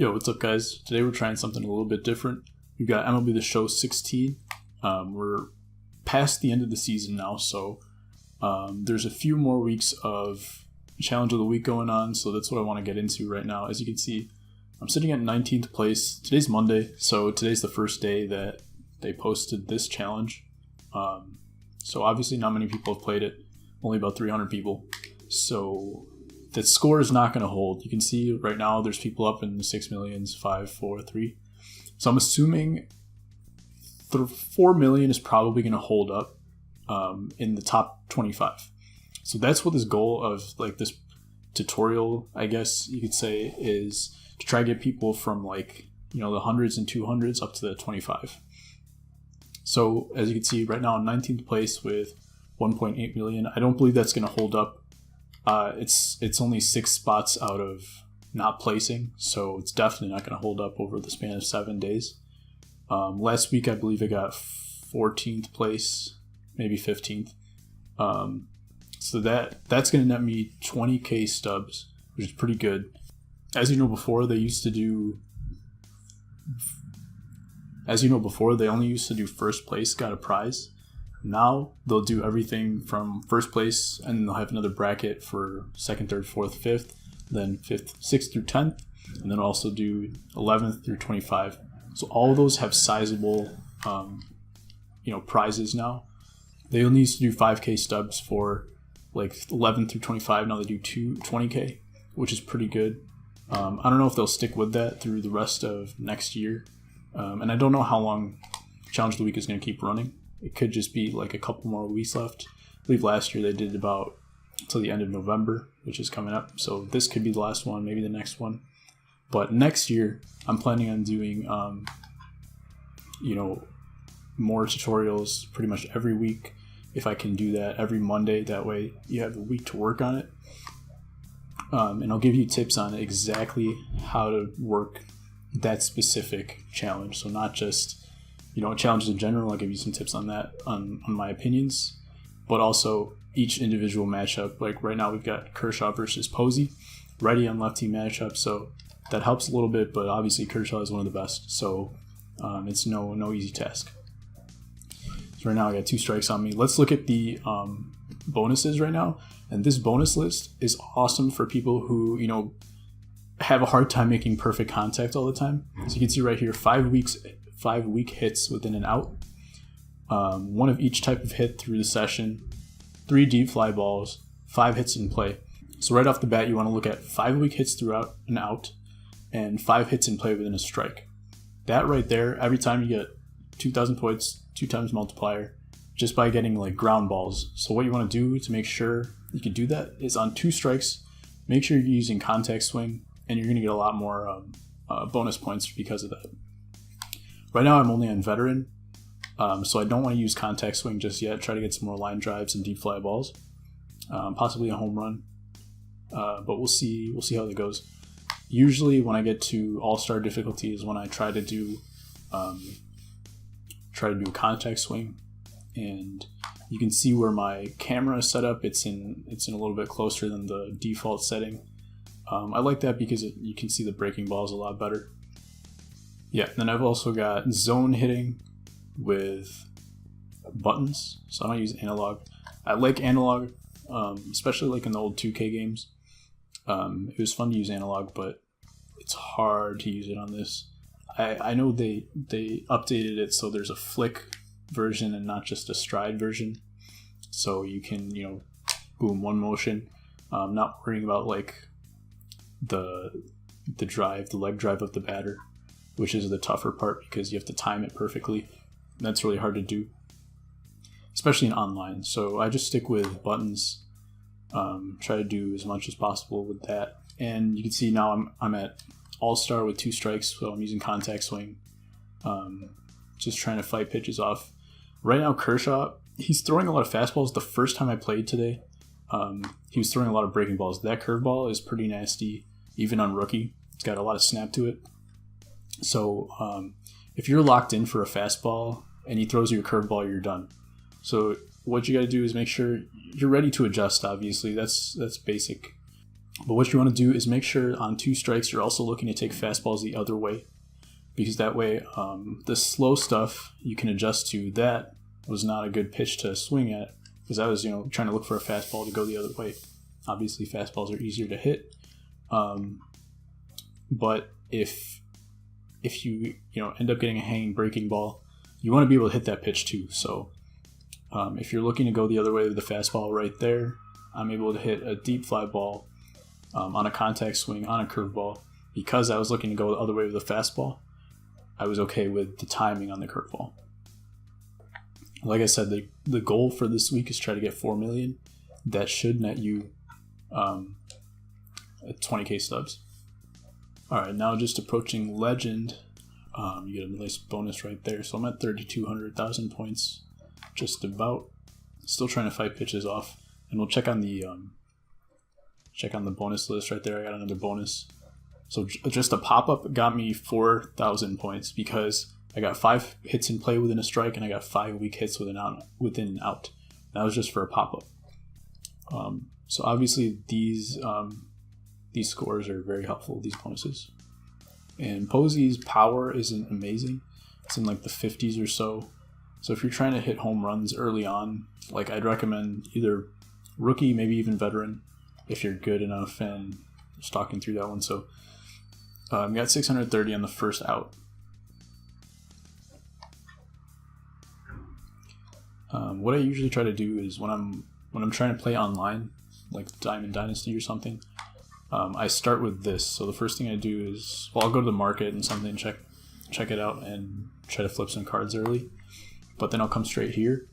Yo, what's up, guys? Today we're trying something a little bit different. We've got MLB The Show 16. We're past the end of the season now, so there's a few more weeks of Challenge of the Week going on, so that's what I want to get into right now. As you can see, I'm sitting at 19th place. Today's Monday, so today's the first day that they posted this challenge. So obviously not many people have played it, only about 300 people. So the score is not going to hold. You can see right now there's people up in the 6 millions, 5, 4, 3. So I'm assuming 4 million is probably going to hold up in the top 25. So that's what this goal of like this tutorial, I guess you could say, is to try to get people from like, you know, the hundreds and 200s up to the 25. So as you can see right now, I'm 19th place with 1.8 million. I don't believe that's going to hold up. It's only 6 spots out of not placing, so it's definitely not going to hold up over the span of 7 days. Last week, I believe I got 14th place, maybe 15th. So that's going to net me 20k stubs, which is pretty good. As you know before, they only used to do first place got a prize. Now they'll do everything from first place, and they'll have another bracket for 2nd, 3rd, 4th, 5th, then 5th, 6th through 10th, and then also do 11th through 25. So all of those have sizable, prizes now. They only used to do 5k stubs for like 11 through 25. Now they do 20k, which is pretty good. I don't know if they'll stick with that through the rest of next year, and I don't know how long Challenge of the Week is going to keep running. It could just be like a couple more weeks left. I believe last year they did about until the end of November, which is coming up. So this could be the last one, maybe the next one. But next year, I'm planning on doing, more tutorials pretty much every week. If I can do that every Monday, that way you have a week to work on it. And I'll give you tips on exactly how to work that specific challenge. So not just challenges in general. I'll give you some tips on that, on my opinions, but also each individual matchup. Like right now we've got Kershaw versus Posey, righty on lefty matchup, so that helps a little bit, but obviously Kershaw is one of the best, so it's no easy task. So right now I got 2 strikes on me. Let's look at the bonuses right now, and this bonus list is awesome for people who have a hard time making perfect contact all the time. So you can see right here, 5 week hits within an out, 1 of each type of hit through the session, 3 deep fly balls, 5 hits in play. So right off the bat, you want to look at 5 week hits throughout an out and 5 hits in play within a strike. That right there, every time you get 2,000 points, 2 times multiplier, just by getting like ground balls. So what you want to do to make sure you can do that is on 2 strikes, make sure you're using contact swing, and you're going to get a lot more bonus points because of that. Right now I'm only on veteran, so I don't want to use contact swing just yet. Try to get some more line drives and deep fly balls, possibly a home run, but we'll see how that goes. Usually when I get to all-star difficulty is when I try to do a contact swing, and you can see where my camera is set up. It's in a little bit closer than the default setting. I like that because you can see the breaking balls a lot better. Yeah, then I've also got zone hitting with buttons, so I don't use analog. I like analog, especially like in the old 2K games. It was fun to use analog, but it's hard to use it on this. I know they updated it so there's a flick version and not just a stride version, so you can boom, one motion. Not worrying about like the leg drive of the batter, which is the tougher part because you have to time it perfectly. That's really hard to do, especially in online. So I just stick with buttons, try to do as much as possible with that. And you can see now I'm at all-star with 2 strikes, so I'm using contact swing, just trying to fight pitches off. Right now Kershaw, he's throwing a lot of fastballs. The first time I played today, he was throwing a lot of breaking balls. That curveball is pretty nasty, even on rookie. It's got a lot of snap to it. So if you're locked in for a fastball and he throws you a curveball, you're done. So what you got to do is make sure you're ready to adjust. Obviously, that's basic. But what you want to do is make sure on 2 strikes you're also looking to take fastballs the other way, because that way the slow stuff you can adjust to. That was not a good pitch to swing at, because I was trying to look for a fastball to go the other way. Obviously fastballs are easier to hit, but if you end up getting a hanging breaking ball, you want to be able to hit that pitch too. So if you're looking to go the other way with the fastball right there, I'm able to hit a deep fly ball on a contact swing on a curveball. Because I was looking to go the other way with the fastball, I was okay with the timing on the curveball. Like I said, the goal for this week is try to get 4 million. That should net you 20k stubs. Alright, now just approaching Legend. You get a nice bonus right there. So I'm at 3,200,000 points. Just about. Still trying to fight pitches off. And we'll check on the bonus list right there. I got another bonus. So just a pop-up got me 4,000 points because I got 5 hits in play within a strike and I got 5 weak hits within an out. That was just for a pop-up. So obviously these scores are very helpful, these bonuses. And Posey's power isn't amazing. It's in like the 50s or so. So if you're trying to hit home runs early on, like I'd recommend either rookie, maybe even veteran, if you're good enough, and stalking through that one. So got 630 on the first out. What I usually try to do is when I'm trying to play online, like Diamond Dynasty or something, I start with this. So the first thing I do is, I'll go to the market and something, check it out and try to flip some cards early. But then I'll come straight here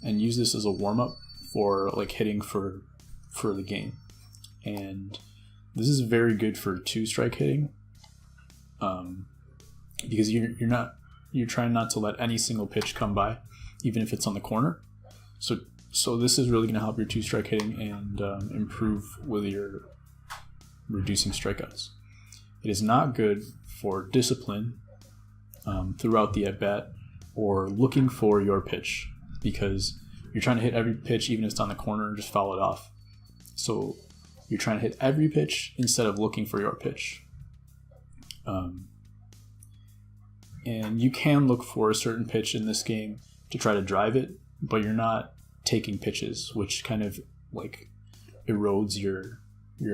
and use this as a warm-up for like hitting for the game. And this is very good for 2-strike hitting, because you're trying not to let any single pitch come by, even if it's on the corner. So this is really going to help your 2-strike hitting and improve with your reducing strikeouts. It is not good for discipline throughout the at-bat or looking for your pitch, because you're trying to hit every pitch, even if it's on the corner, and just foul it off. So you're trying to hit every pitch instead of looking for your pitch. And you can look for a certain pitch in this game to try to drive it, but you're not taking pitches, which kind of like erodes your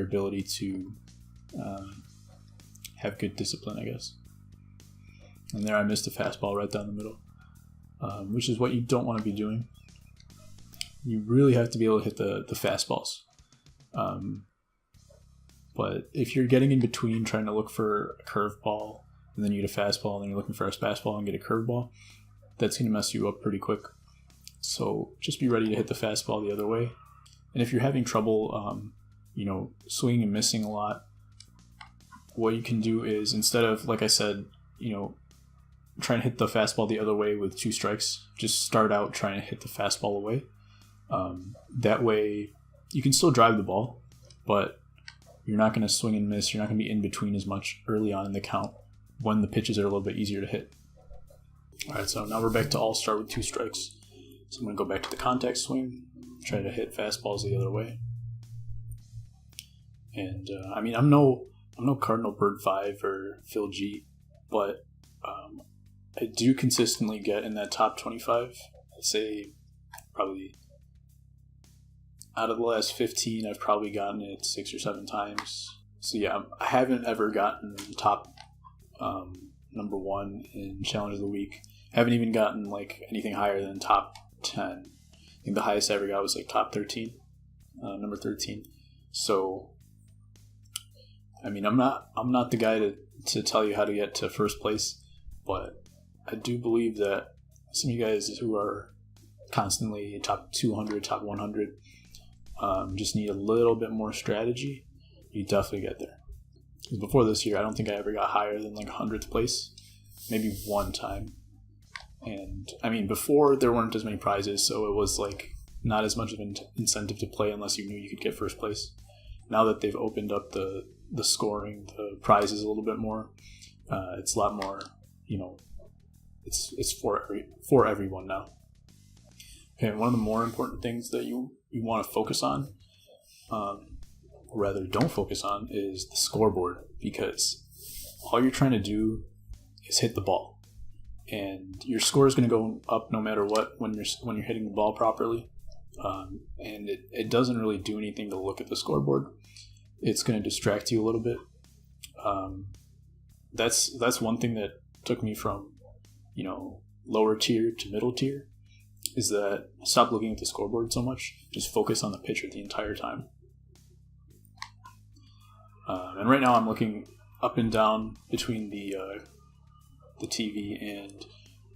ability to have good discipline, I guess. And there I missed a fastball right down the middle, which is what you don't want to be doing. You really have to be able to hit the fastballs. But if you're getting in between trying to look for a curveball and then you get a fastball and then you're looking for a fastball and get a curveball, that's going to mess you up pretty quick. So just be ready to hit the fastball the other way. And if you're having trouble, swinging and missing a lot, what you can do is, instead of, like I said, trying to hit the fastball the other way with 2 strikes, just start out trying to hit the fastball away. That way you can still drive the ball, but you're not going to swing and miss. You're not going to be in between as much early on in the count when the pitches are a little bit easier to hit. All right, so now we're back to all start with 2 strikes. So I'm going to go back to the contact swing, try to hit fastballs the other way. And I'm no Cardinal Bird 5 or Phil G, but I do consistently get in that top 25. I'd say probably out of the last 15, I've probably gotten it 6 or 7 times. So yeah, I haven't ever gotten top number 1 in Challenge of the Week. I haven't even gotten like anything higher than top 10. I think the highest I ever got was like top 13, number 13. So I'm not the guy to tell you how to get to first place, but I do believe that some of you guys who are constantly top 200, top 100, just need a little bit more strategy. You definitely get there. Because before this year, I don't think I ever got higher than like 100th place, maybe one time. And before there weren't as many prizes, so it was like not as much of an incentive to play unless you knew you could get first place. Now that they've opened up the scoring, the prizes a little bit more, it's a lot more, it's for everyone now. Okay, one of the more important things that you want to focus on or rather don't focus on, is the scoreboard, because all you're trying to do is hit the ball, and your score is going to go up no matter what when you're hitting the ball properly. And it doesn't really do anything to look at the scoreboard. It's going to distract you a little bit. That's one thing that took me from, lower tier to middle tier, is that I stopped looking at the scoreboard so much, just focus on the pitcher the entire time. And right now I'm looking up and down between the TV and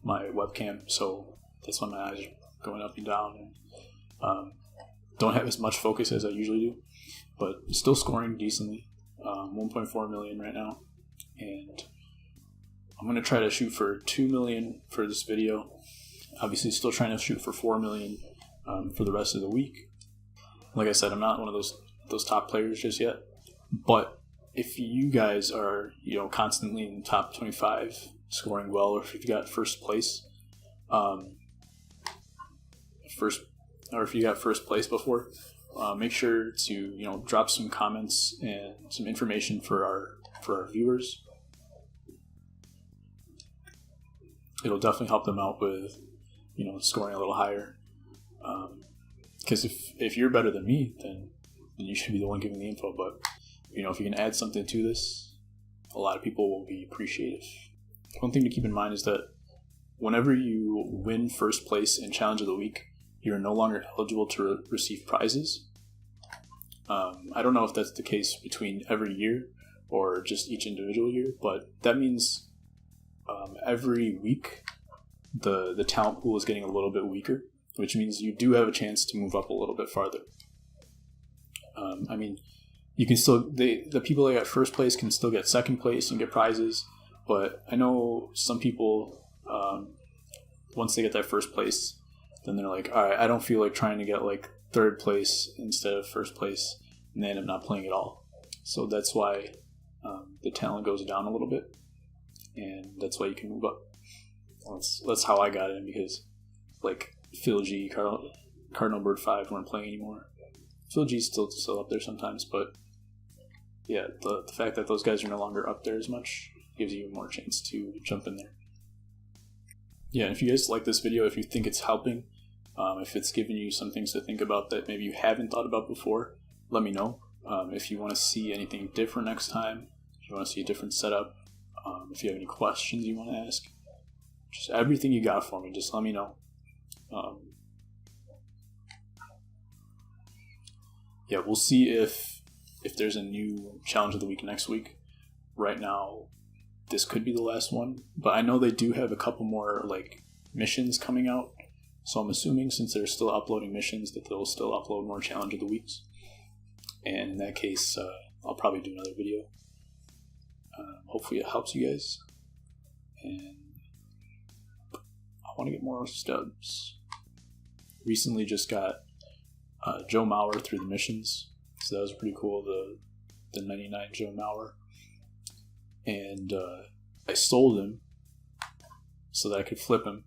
my webcam, so that's why my eyes are going up and down, and don't have as much focus as I usually do, but still scoring decently. 1.4 million right now, and I'm going to try to shoot for 2 million for this video. Obviously still trying to shoot for 4 million for the rest of the week. Like I said, I'm not one of those top players just yet, but if you guys are constantly in the top 25 scoring well, or if you've got first place before, make sure to drop some comments and some information for our viewers. It'll definitely help them out with scoring a little higher, because if you're better than me, then you should be the one giving the info. But if you can add something to this, a lot of people will be appreciative. One thing to keep in mind is that whenever you win first place in Challenge of the Week, you're no longer eligible to receive prizes. I don't know if that's the case between every year or just each individual year, but that means every week the talent pool is getting a little bit weaker, which means you do have a chance to move up a little bit farther. You can still, the people that got first place can still get second place and get prizes, but I know some people, once they get that first place, then they're like, all right, I don't feel like trying to get like third place instead of first place, and they end up not playing at all. So that's why the talent goes down a little bit, and that's why you can move up. That's how I got in, because like Phil G, Cardinal Bird 5 weren't playing anymore. Phil G's still up there sometimes, but yeah, the fact that those guys are no longer up there as much gives you more chance to jump in there. Yeah, and if you guys like this video, if you think it's helping, if it's giving you some things to think about that maybe you haven't thought about before, let me know. If you want to see anything different next time, if you want to see a different setup, if you have any questions you want to ask, just everything you got for me, just let me know. Yeah, we'll see if there's a new Challenge of the Week next week. Right now, this could be the last one, but I know they do have a couple more like missions coming out, so I'm assuming since they're still uploading missions that they'll still upload more Challenge of the Weeks, and in that case I'll probably do another video. Hopefully it helps you guys, and I want to get more Stubs. Recently just got Joe Mauer through the missions, so that was pretty cool, the 99 Joe Mauer. And I sold him so that I could flip him,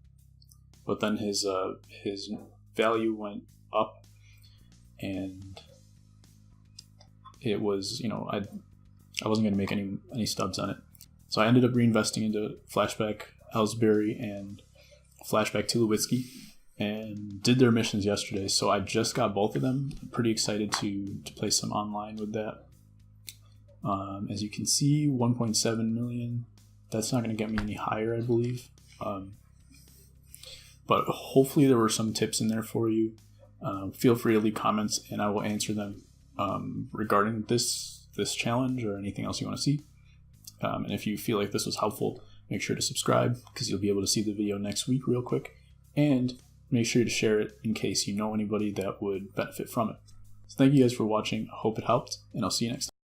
but then his value went up, and it was I wasn't going to make any stubs on it, so I ended up reinvesting into Flashback Ellsbury and Flashback Tulowitzki, and did their missions yesterday. So I just got both of them. I'm pretty excited to play some online with that. As you can see, 1.7 million. That's not going to get me any higher, I believe. But hopefully there were some tips in there for you. Feel free to leave comments, and I will answer them regarding this challenge or anything else you want to see. And if you feel like this was helpful, make sure to subscribe, because you'll be able to see the video next week real quick. And make sure to share it in case you know anybody that would benefit from it. So thank you guys for watching. I hope it helped, and I'll see you next time.